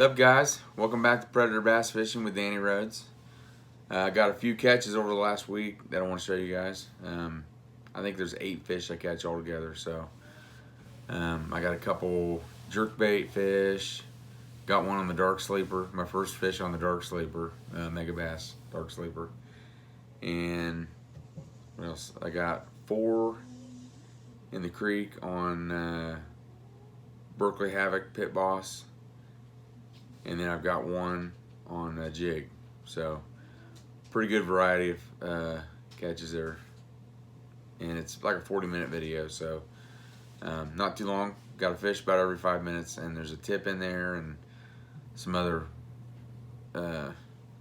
What's up, guys? Welcome back to Predator Bass Fishing with Danny Rhodes. I got a few catches over the last week that I want to show you guys. I think there's 8 fish I catch altogether. So I got a couple jerkbait fish. Got one on the dark sleeper. My first fish on the dark sleeper, Megabass dark sleeper. And what else? I got 4 in the creek on Berkeley Havoc Pit Boss. And then I've got 1 on a jig. So pretty good variety of catches there. And it's like a 40-minute video, so not too long. Got a fish about every 5 minutes, and there's a tip in there and some other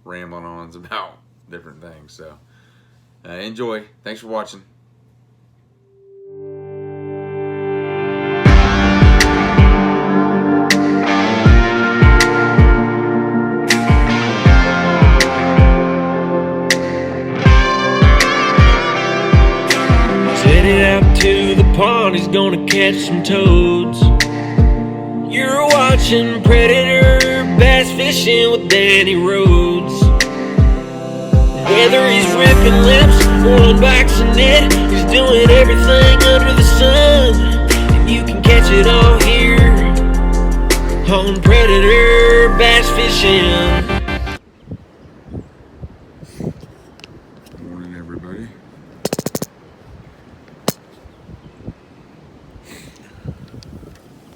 rambling ons about different things. So enjoy. Thanks for watching. To the pond, he's gonna catch some toads. You're watching Predator Bass Fishing with Danny Rhodes. Whether he's ripping lips or unboxing it, he's doing everything under the sun. And you can catch it all here on Predator Bass Fishing. Morning, everybody.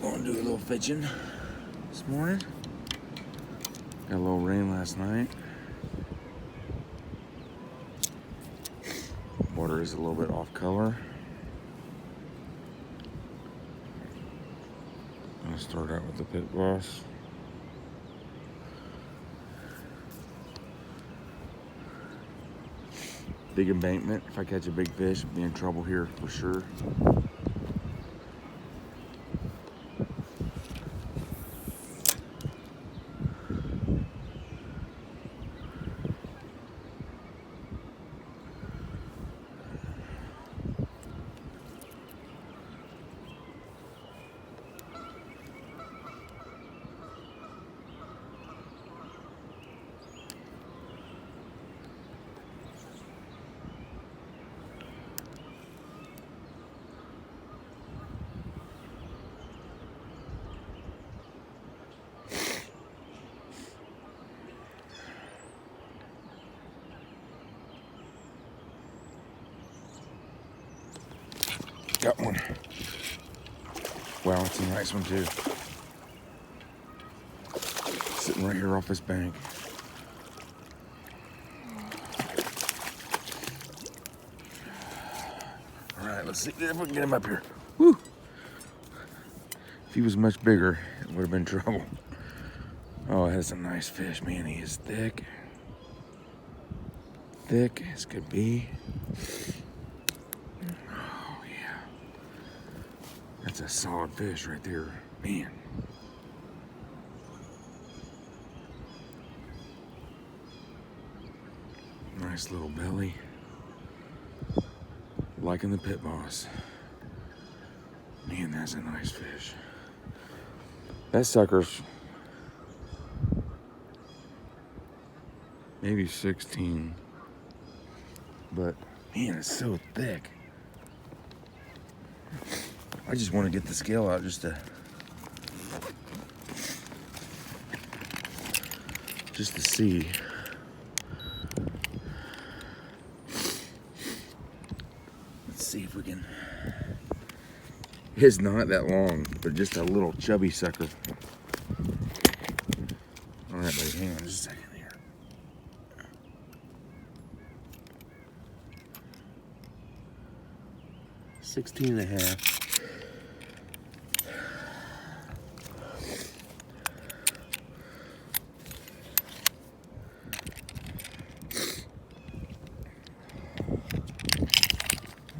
Going to do a little fishing this morning. Got a little rain last night. Water is a little bit off color. I'm gonna start out with the Pit Boss. Big embankment. If I catch a big fish, I'll be in trouble here for sure. Got one. Wow, it's a nice one too. Sitting right here off this bank. All right, let's see if we can get him up here. Woo! If he was much bigger, it would have been trouble. Oh, that's a nice fish, man. He is thick. Thick as could be. That's a solid fish right there, man. Nice little belly. Liking the Pit Boss. Man, that's a nice fish. That sucker's maybe 16, but man, it's so thick. I just want to get the scale out just to see. Let's see if we can. It's not that long, but just a little chubby sucker. All right, buddy, hang on just a second here. $16.5.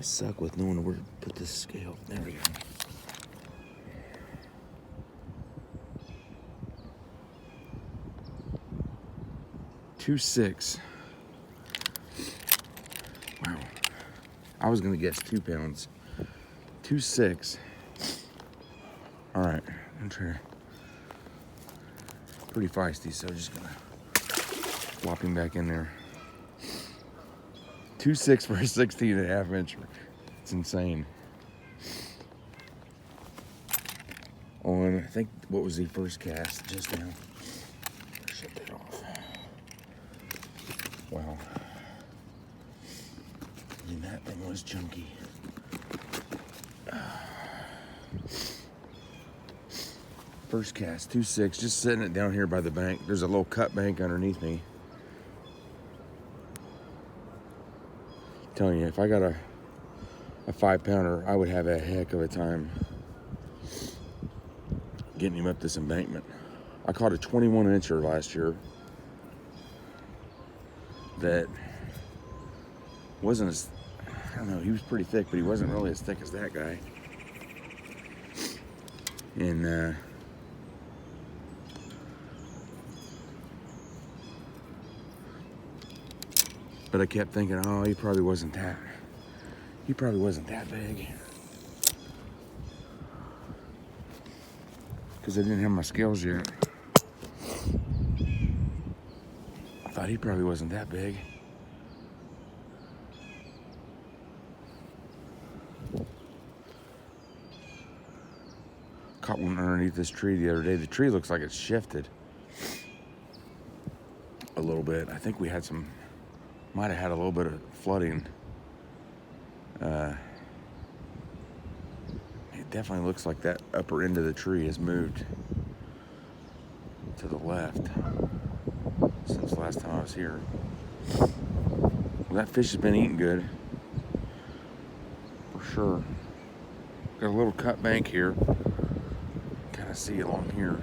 Suck with knowing where to put this scale. There we go. $2.6. Wow. I was gonna guess 2 pounds. 2.6. All right, I'm trying to pretty feisty, so just gonna flop him back in there. 2.6 for a 16.5 incher. It's insane. On, I think, what was the first cast just now? Shut that off. Wow. And that thing was chunky. First cast, 2.6, just setting it down here by the bank. There's a little cut bank underneath me. I'm telling you, if I got a 5-pounder, I would have a heck of a time getting him up this embankment. I caught a 21 incher last year that wasn't as, I don't know, he was pretty thick, but he wasn't really as thick as that guy. And but I kept thinking, oh, he probably wasn't that big. Because I didn't have my scales yet. I thought he probably wasn't that big. Caught one underneath this tree the other day. The tree looks like it's shifted a little bit. I think we had some, might have had a little bit of flooding. It definitely looks like that upper end of the tree has moved to the left since the last time I was here. Well, that fish has been eating good, for sure. Got a little cut bank here. Kind of see along here.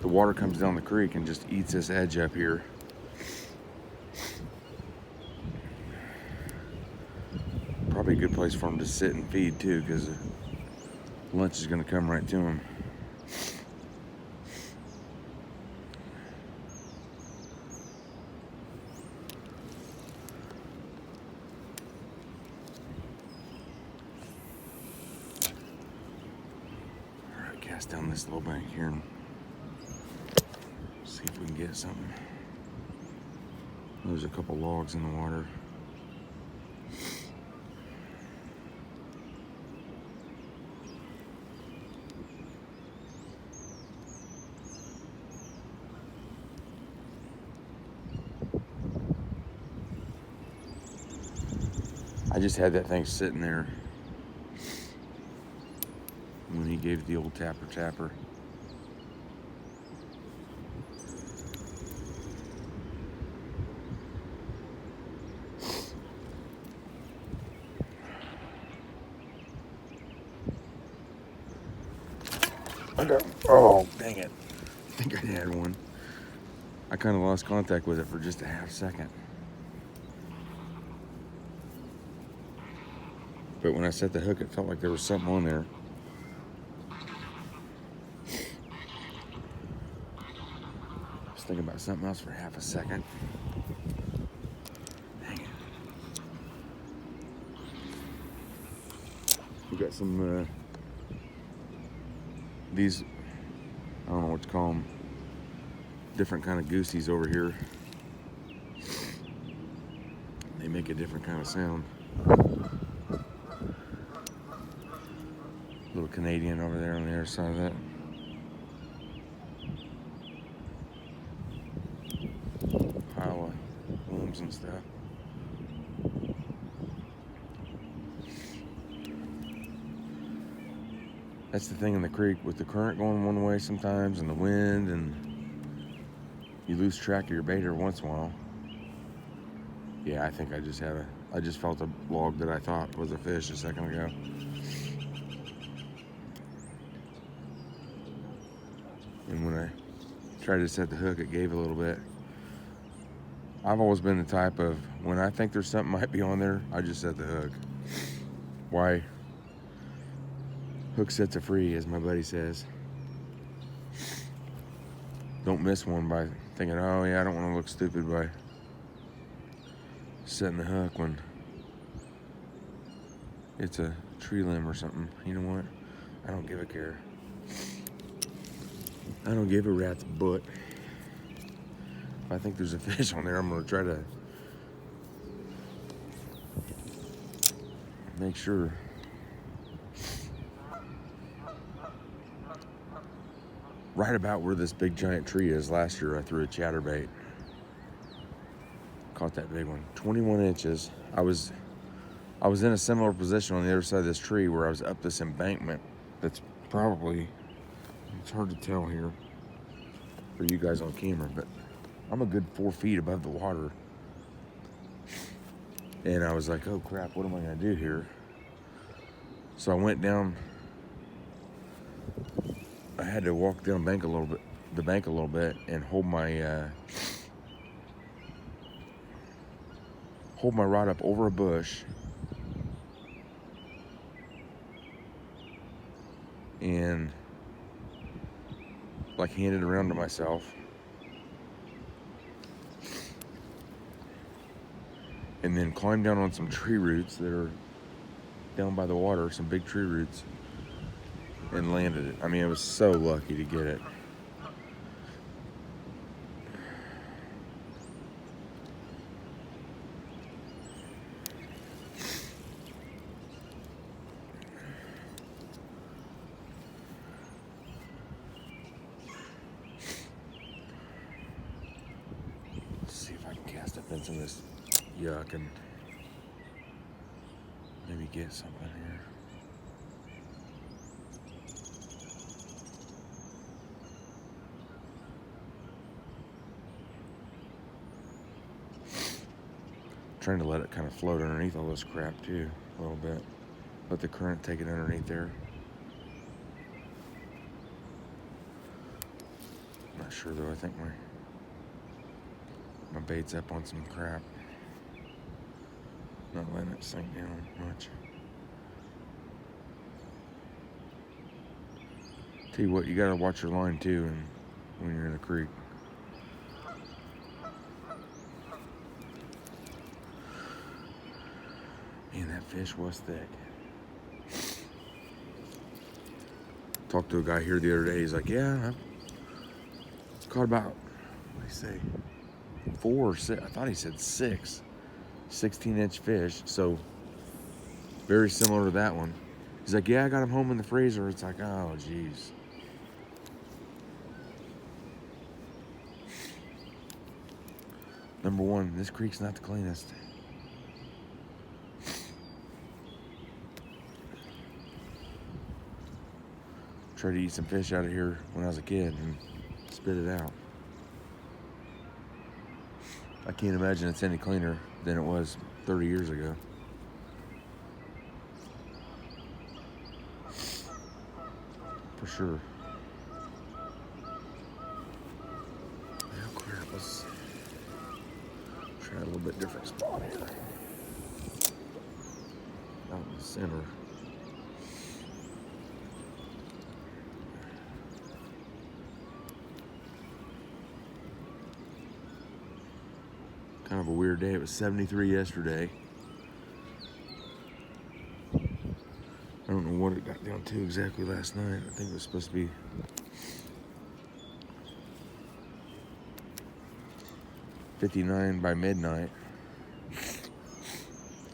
The water comes down the creek and just eats this edge up here. Probably a good place for him to sit and feed too, because lunch is going to come right to him. All right, cast down this little bank here and see if we can get something. There's a couple logs in the water. I just had that thing sitting there when he gave the old tapper. Oh, dang it. I think I had one. I kind of lost contact with it for just a half second. But when I set the hook, it felt like there was something on there. I was thinking about something else for half a second. Dang it. We got some, these, I don't know what to call them, different kind of goosies over here. They make a different kind of sound. Little Canadian over there on the other side of that. Pile of worms and stuff. That's the thing in the creek, with the current going one way sometimes and the wind, and you lose track of your bait every once in a while. Yeah, I think I just felt a log that I thought was a fish a second ago. And when I tried to set the hook, it gave a little bit. I've always been the type of, when I think there's something might be on there, I just set the hook. Why? Hook sets are free, as my buddy says. Don't miss one by thinking, oh yeah, I don't want to look stupid by setting the hook when it's a tree limb or something. You know what? I don't give a care. I don't give a rat's butt. If I think there's a fish on there, I'm gonna try to make sure. Right about where this big giant tree is, last year I threw a chatterbait. Caught that big one, 21 inches. I was in a similar position on the other side of this tree where I was up this embankment that's probably, it's hard to tell here for you guys on camera, but I'm a good 4 feet above the water. And I was like, oh crap, what am I gonna do here? So I went down, I had to walk down the bank a little bit and hold my rod up over a bush and like hand it around to myself. And then climb down on some tree roots that are down by the water, some big tree roots, and landed it. I mean, I was so lucky to get it. Let's see if I can cast up in some of this yuck and maybe get something here. Trying to let it kind of float underneath all this crap too, a little bit. Let the current take it underneath there. Not sure though, I think my bait's up on some crap. Not letting it sink down much. Tell you what, you gotta watch your line too, and when you're in a creek. Man, that fish was thick. Talked to a guy here the other day. He's like, yeah, I've caught about, what did he say, 4 or 6, I thought he said 6 16-inch fish, so very similar to that one. He's like, yeah, I got him home in the freezer. It's like, oh geez. Number one, this creek's not the cleanest. Tried to eat some fish out of here when I was a kid and spit it out. I can't imagine it's any cleaner than it was 30 years ago. For sure. Oh crap, let's try a little bit different spot here. Out in the center. Kind of a weird day. It was 73 yesterday. I don't know what it got down to exactly last night. I think it was supposed to be 59 by midnight.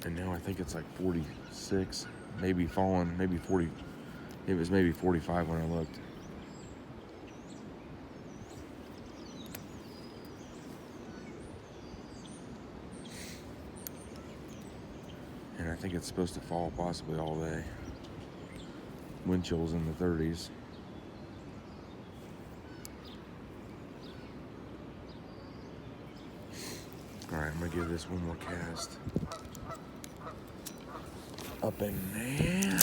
And now I think it's like 46, maybe falling, maybe 40. It was maybe 45 when I looked. And I think it's supposed to fall possibly all day. Wind chills in the 30s. All right, I'm gonna give this one more cast. Up in there.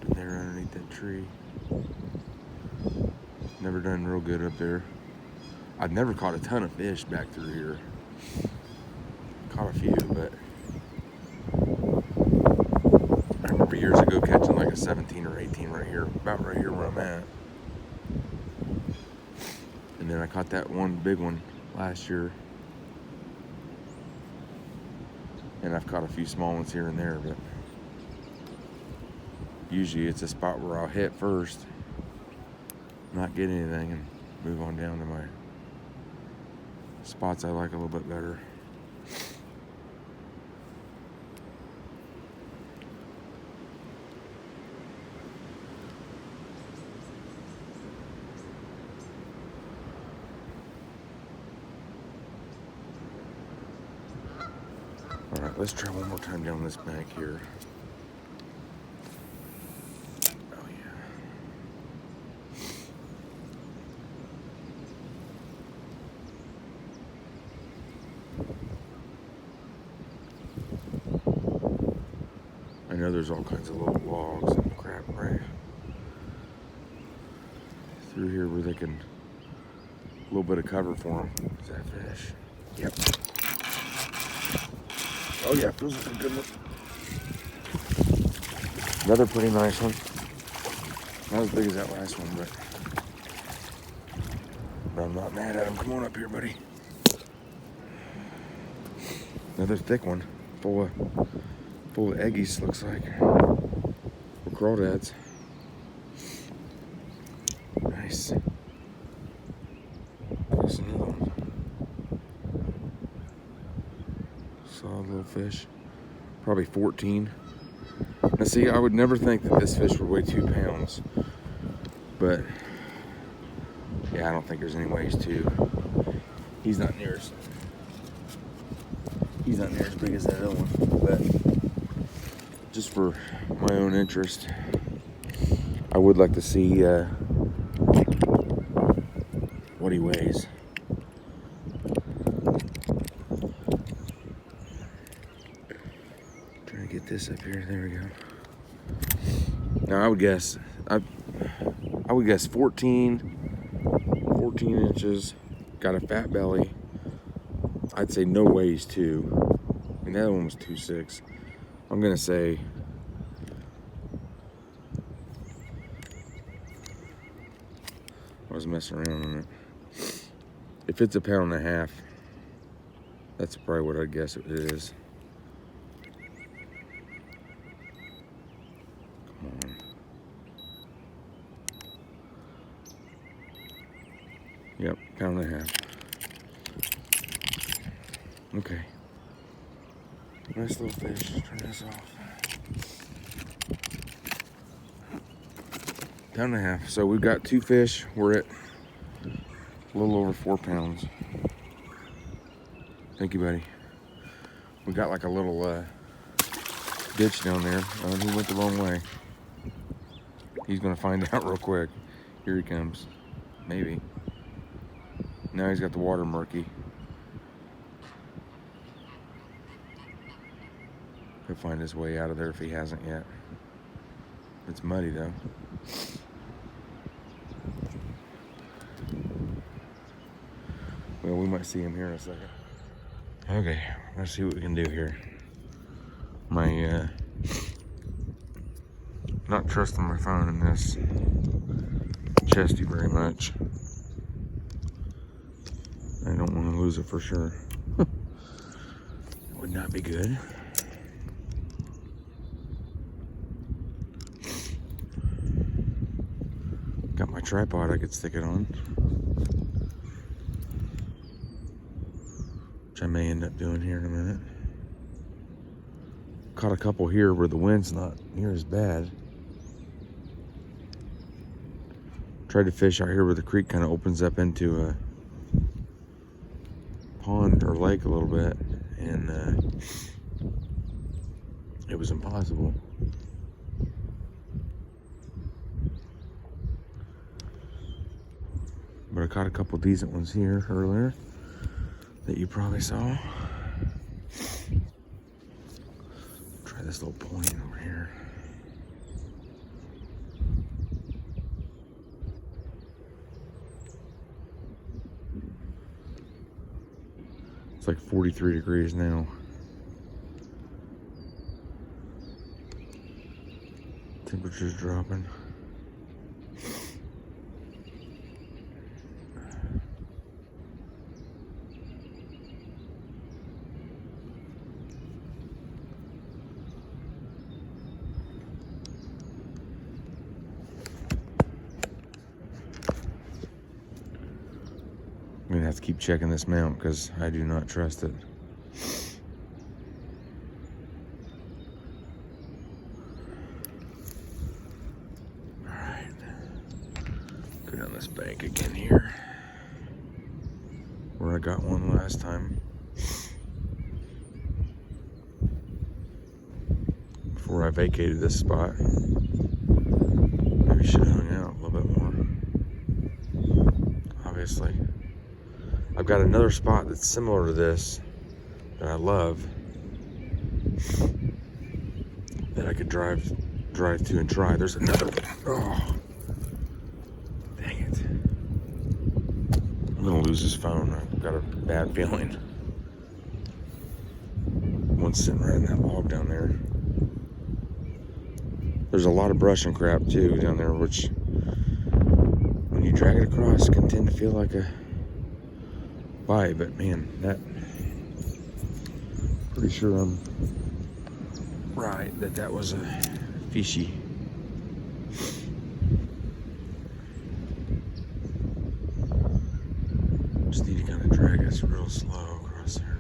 Been there underneath that tree. Never done real good up there. I've never caught a ton of fish back through here. Caught a few, but I remember years ago catching like a 17 or 18 right here, about right here where I'm at. And then I caught that one big one last year. And I've caught a few small ones here and there, but usually it's a spot where I'll hit first, not get anything, and move on down to my spots I like a little bit better. All right, let's try one more time down this bank here. Oh yeah. I know there's all kinds of little logs and crap right through here where they can, a little bit of cover for them. Is that fish? Yep. Oh yeah, feels like a good one. Another pretty nice one. Not as big as that last one, but I'm not mad at him. Come on up here, buddy. Another thick one, full of eggies, looks like. Or crawdads. Nice. There's another one. Solid little fish. Probably 14. Now see, I would never think that this fish would weigh 2 pounds. But yeah, I don't think there's any way he's 2. He's not near as big as that other one. But just for my own interest, I would like to see what he weighs. Trying to get this up here. There we go. Now I would guess 14 inches. Got a fat belly. I'd say no way he's 2. I mean, that other one was 2.6. I'm gonna say I was messing around on it. If it's 1.5 pounds, that's probably what I'd guess it is. Come on. Yep, 1.5 pounds. Okay. Nice little fish. Let's turn this off. 1.5 pounds. So we've got 2 fish. We're at a little over 4 pounds. Thank you, buddy. We got like a little ditch down there. He went the wrong way. He's gonna find out real quick. Here he comes. Maybe. Now he's got the water murky. He'll find his way out of there if he hasn't yet. It's muddy though. Well, we might see him here in a second. Okay, let's see what we can do here. My, not trusting my phone in this chesty very much. I don't want to lose it for sure. Would not be good. Got my tripod I could stick it on, which I may end up doing here in a minute. Caught a couple here where the wind's not near as bad. Tried to fish out here where the creek kind of opens up into a pond or lake a little bit, and it was impossible. But I caught a couple decent ones here earlier that you probably saw. Try this little point over here. It's like 43 degrees now. Temperature's dropping. keep checking this mount because I do not trust it. All right, go down this bank again here, where I got one last time. Before I vacated this spot. Maybe should have hung out a little bit more. Obviously. I've got another spot that's similar to this that I love, that I could drive to and try. There's another one. Oh, dang it. I'm gonna lose this phone. I've got a bad feeling. One's sitting right in that log down there. There's a lot of brush and crap too down there, which when you drag it across can tend to feel like a bite, but man, pretty sure I'm right that was a fishy. Just need to kind of drag us real slow across there.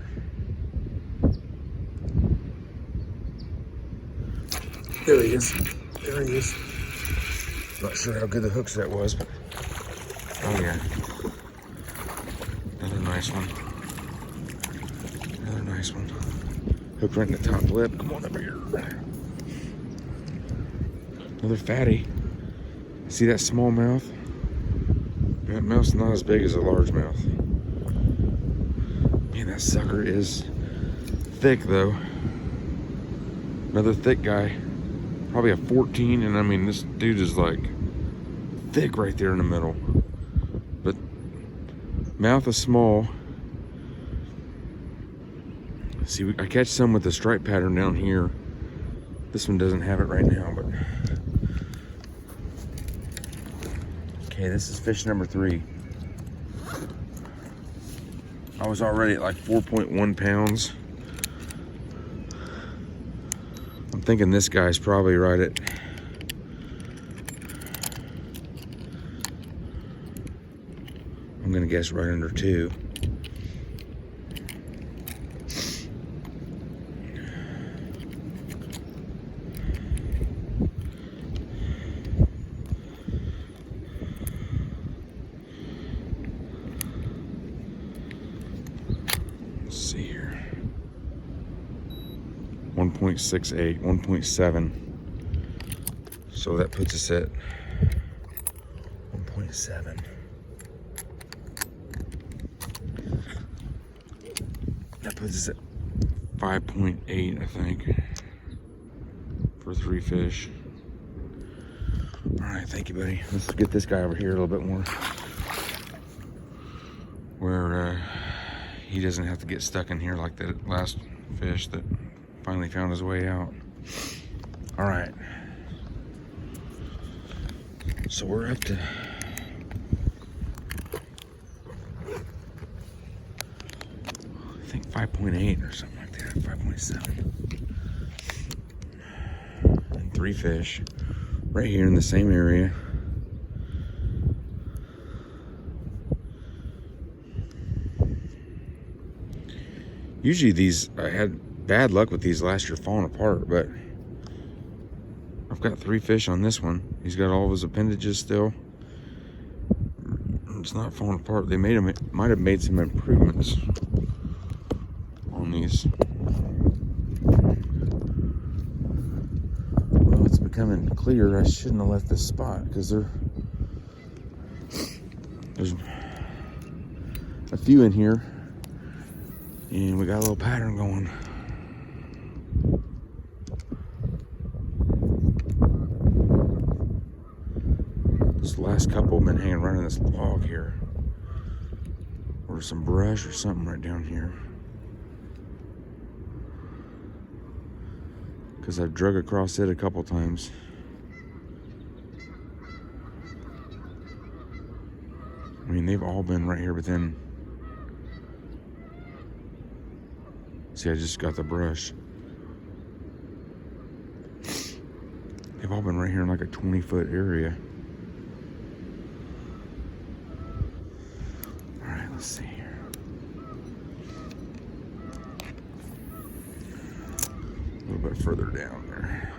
There he is. There he is. Not sure how good the hook set was, but oh yeah. Another nice one. Another nice one. Hook right in the top lip. Come on over here. Another fatty. See that small mouth? That mouth's not as big as a large mouth. Man, that sucker is thick though. Another thick guy. Probably a 14, and I mean, this dude is like thick right there in the middle. But mouth is small. See, I catch some with the stripe pattern down here. This one doesn't have it right now, but okay, this is fish number 3. I was already at like 4.1 pounds. I'm thinking this guy's probably right at I'm gonna guess right under 2. Let's see here. 1.68, 1.7. So that puts us at 1.7. That puts us at 5.8, I think, for 3 fish. All right, thank you, buddy. Let's get this guy over here a little bit more, where he doesn't have to get stuck in here like that last fish that finally found his way out. All right. So we're up to I think 5.8 or something like that, 5.7. And 3 fish right here in the same area. Usually these, I had bad luck with these last year falling apart, but I've got 3 fish on this one. He's got all of his appendages still. It's not falling apart. They might have made some improvements on these. Well, it's becoming clear. I shouldn't have left this spot because there's a few in here, and we got a little pattern going. This last couple have been hanging right on this log here, or some brush or something right down here, because I've drug across it a couple times. I mean, they've all been right here within. See, I just got the brush. They've all been right here in like a 20-foot area. All right, let's see here. little bit further down there.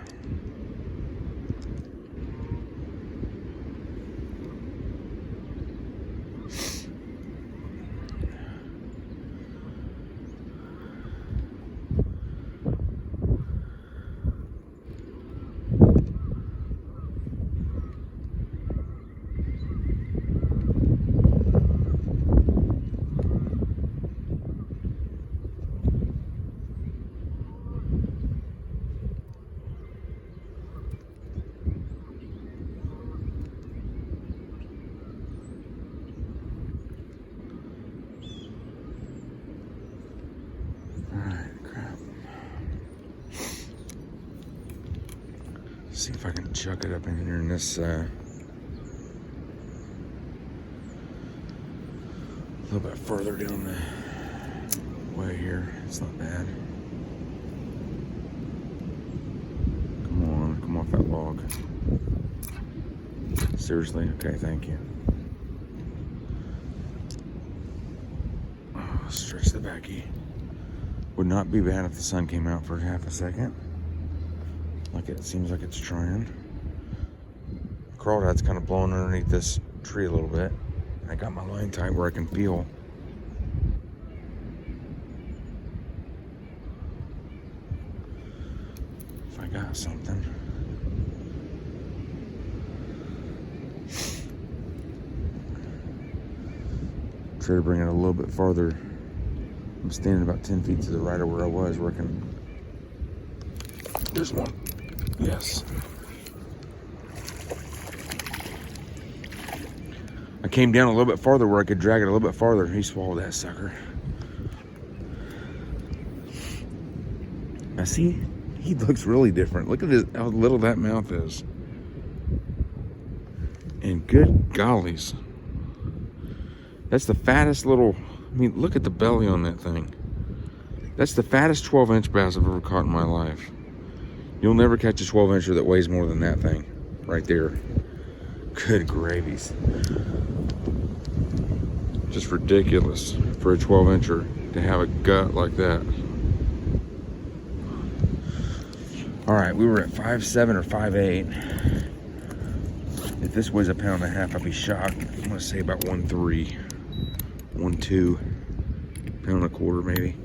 See if I can chuck it up in here in this a little bit further down the way here. It's not bad. Come off that log. Seriously? Okay, thank you. Oh, stretch the backy. Would not be bad if the sun came out for half a second. Like it seems like it's trying. Crawdad's kind of blowing underneath this tree a little bit. I got my line tight where I can feel. If I got something. Try to bring it a little bit farther. I'm standing about 10 feet to the right of where I was working. There's one. Yes. I came down a little bit farther where I could drag it a little bit farther. He swallowed that sucker. Now see, he looks really different. Look at how little that mouth is. And good gollies. That's the fattest little, I mean, look at the belly on that thing. That's the fattest 12-inch bass I've ever caught in my life. You'll never catch a 12-incher that weighs more than that thing right there. Good gravies. Just ridiculous for a 12-incher to have a gut like that. All right, we were at 5'7" or 5'8". If this weighs a pound and a half, I'd be shocked. I'm gonna say about 1.3, 1.2, pound and a quarter maybe.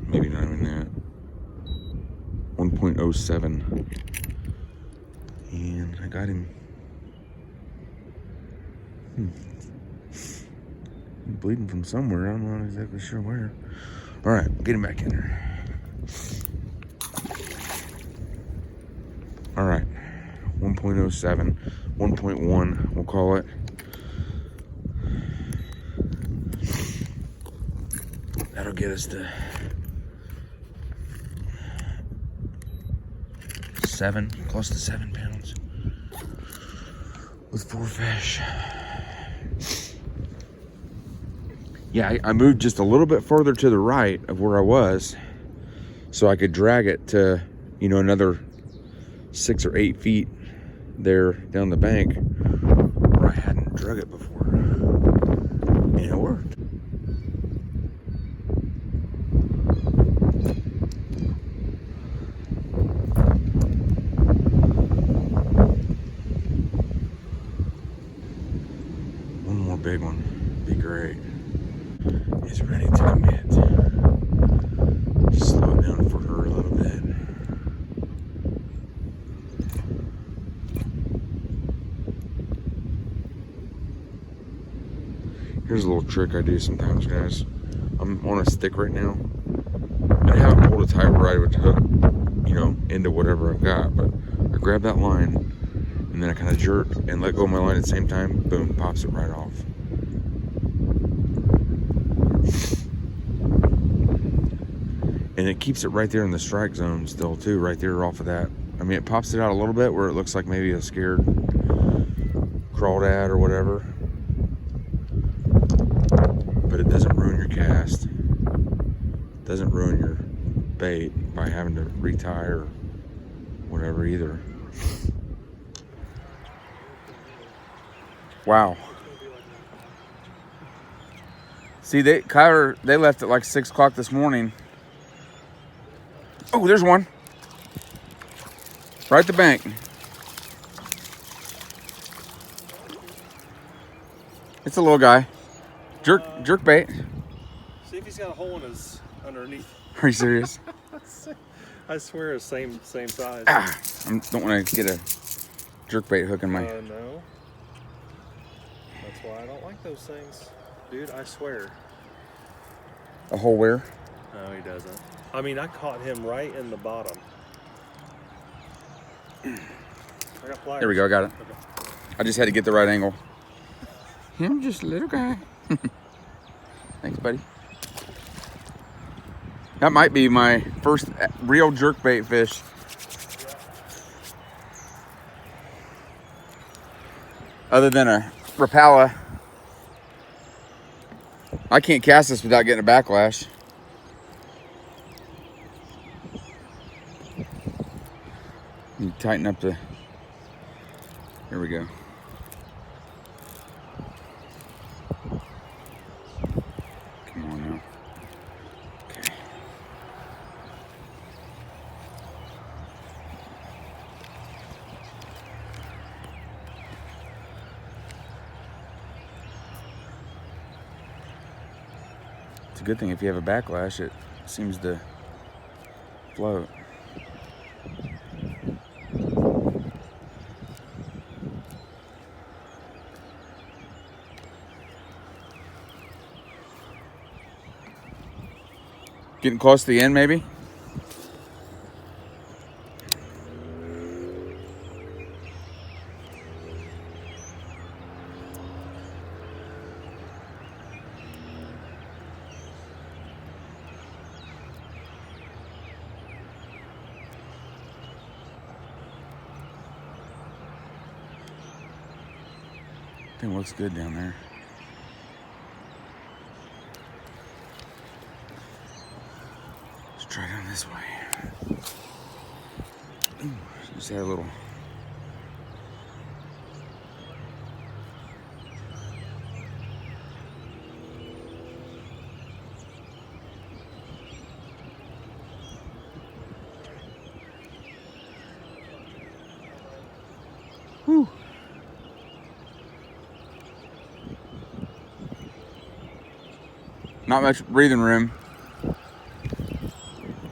Maybe not even that. 1.07. And I got him. Bleeding from somewhere. I'm not exactly sure where. All right, get him back in there. All right, 1.07, 1.1, we'll call it. That'll get us to 7, close to 7 pounds with 4 fish. Yeah, I moved just a little bit further to the right of where I was so I could drag it to, you know, another 6 or 8 feet there down the bank where I hadn't drug it before. And it worked. One more big one, be great. Is ready to commit. Just slow it down for her a little bit. Here's a little trick I do sometimes, guys. I'm on a stick right now. I haven't pulled it tight where I would hook, you know, into whatever I've got, but I grab that line and then I kind of jerk and let go of my line at the same time. Boom, pops it right off. And it keeps it right there in the strike zone still too, right there off of that. I mean, it pops it out a little bit where it looks like maybe a scared crawdad or whatever. But it doesn't ruin your cast. It doesn't ruin your bait by having to retie or whatever either. Wow. See, Kyler, they left at like 6 o'clock this morning. Oh, there's one. Right at the bank. It's a little guy. Jerkbait. See if he's got a hole in his underneath. Are you serious? I swear it's same size. I don't want to get a jerkbait hook in my... No. That's why I don't like those things. Dude, I swear. A hole where? No, he doesn't. I mean, I caught him right in the bottom. I got pliers. There we go, I got it. Okay. I just had to get the right angle. I'm just a little guy. Thanks, buddy. That might be my first real jerkbait fish. Other than a Rapala. I can't cast this without getting a backlash. You tighten up the... Here we go. Come on now. Okay. It's a good thing if you have a backlash, it seems to float. Getting close to the end, maybe? Thing looks good down there. Let's try down this way. Ooh, just had a little. Whew. Not much breathing room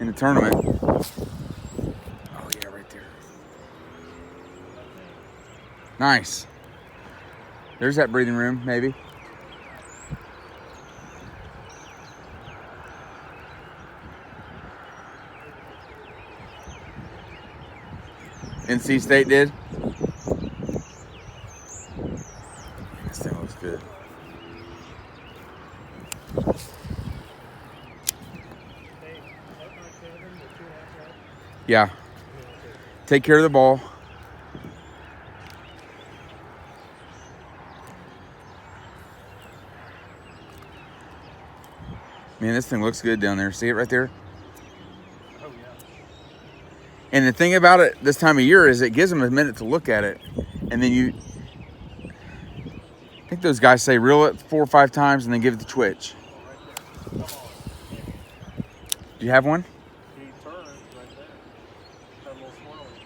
in the tournament. Oh yeah, right there. Nice. There's that breathing room, maybe. NC State did. This thing looks good. Yeah. Take care of the ball. Man, this thing looks good down there. See it right there? Oh, yeah. And the thing about it this time of year is it gives them a minute to look at it. And then you... I think those guys say reel it 4 or 5 times and then give it the twitch. Right there. Come on. Do you have one? He turned right there. Had a little swirly.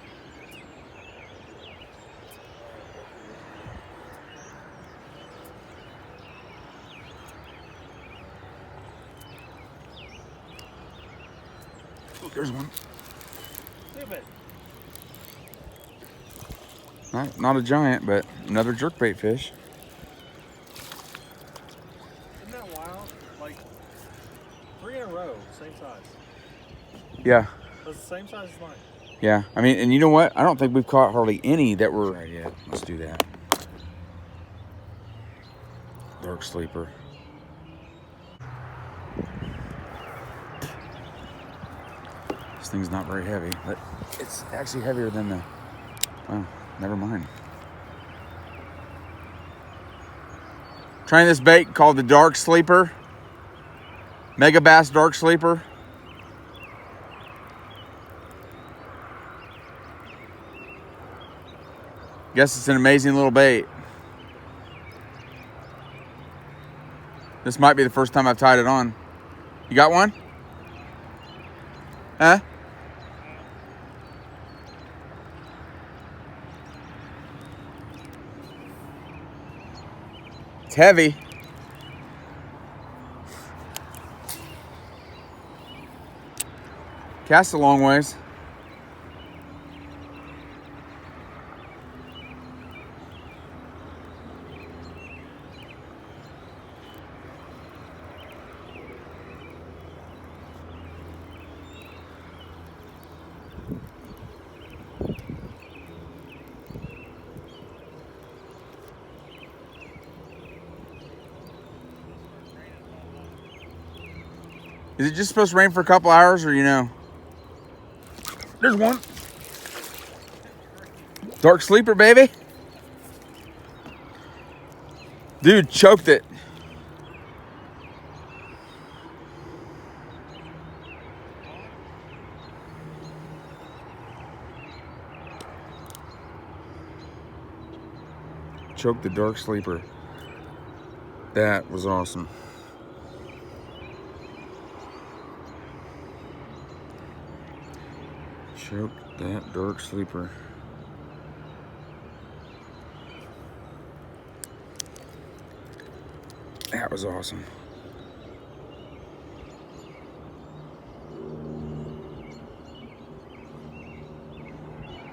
Oh, there's one. Stupid. Not a giant, but another jerkbait fish. Isn't that wild? Like 3 in a row, same size. Yeah. That's the same size as mine. Yeah. I mean, and you know what? I don't think we've caught hardly any that were... Right yet. Let's do that. Dark sleeper. This thing's not very heavy, but it's actually heavier than the... Oh, never mind. Trying this bait called the Dark Sleeper. Megabass Dark Sleeper. Guess it's an amazing little bait. This might be the first time I've tied it on. You got one? Huh? It's heavy. Cast a long ways. Is it just supposed to rain for a couple hours, or you know? There's one. Dark sleeper, baby. Dude, choked it. Choked the dark sleeper. That was awesome. Choked that dark sleeper. That was awesome.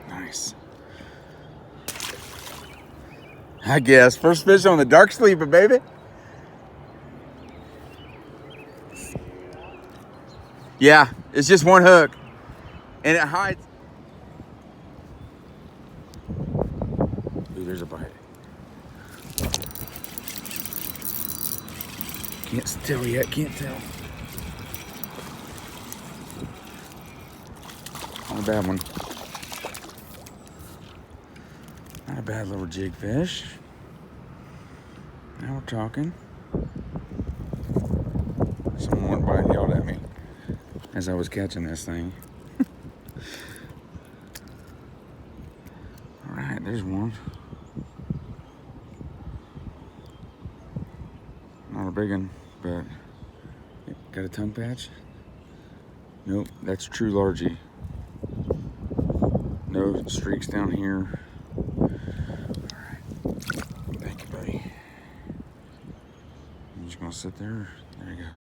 Nice. I guess first fish on the dark sleeper, baby. Yeah, it's just one hook. And it hides. Ooh, there's a bite. Can't tell yet, can't tell. Not a bad one. Not a bad little jig fish. Now we're talking. Someone went by and yelled at me as I was catching this thing. Alright, there's one. Not a big one, but got a tongue patch? Nope, that's true largie. No streaks down here. Alright. Thank you, buddy. I'm just gonna sit there. There you go.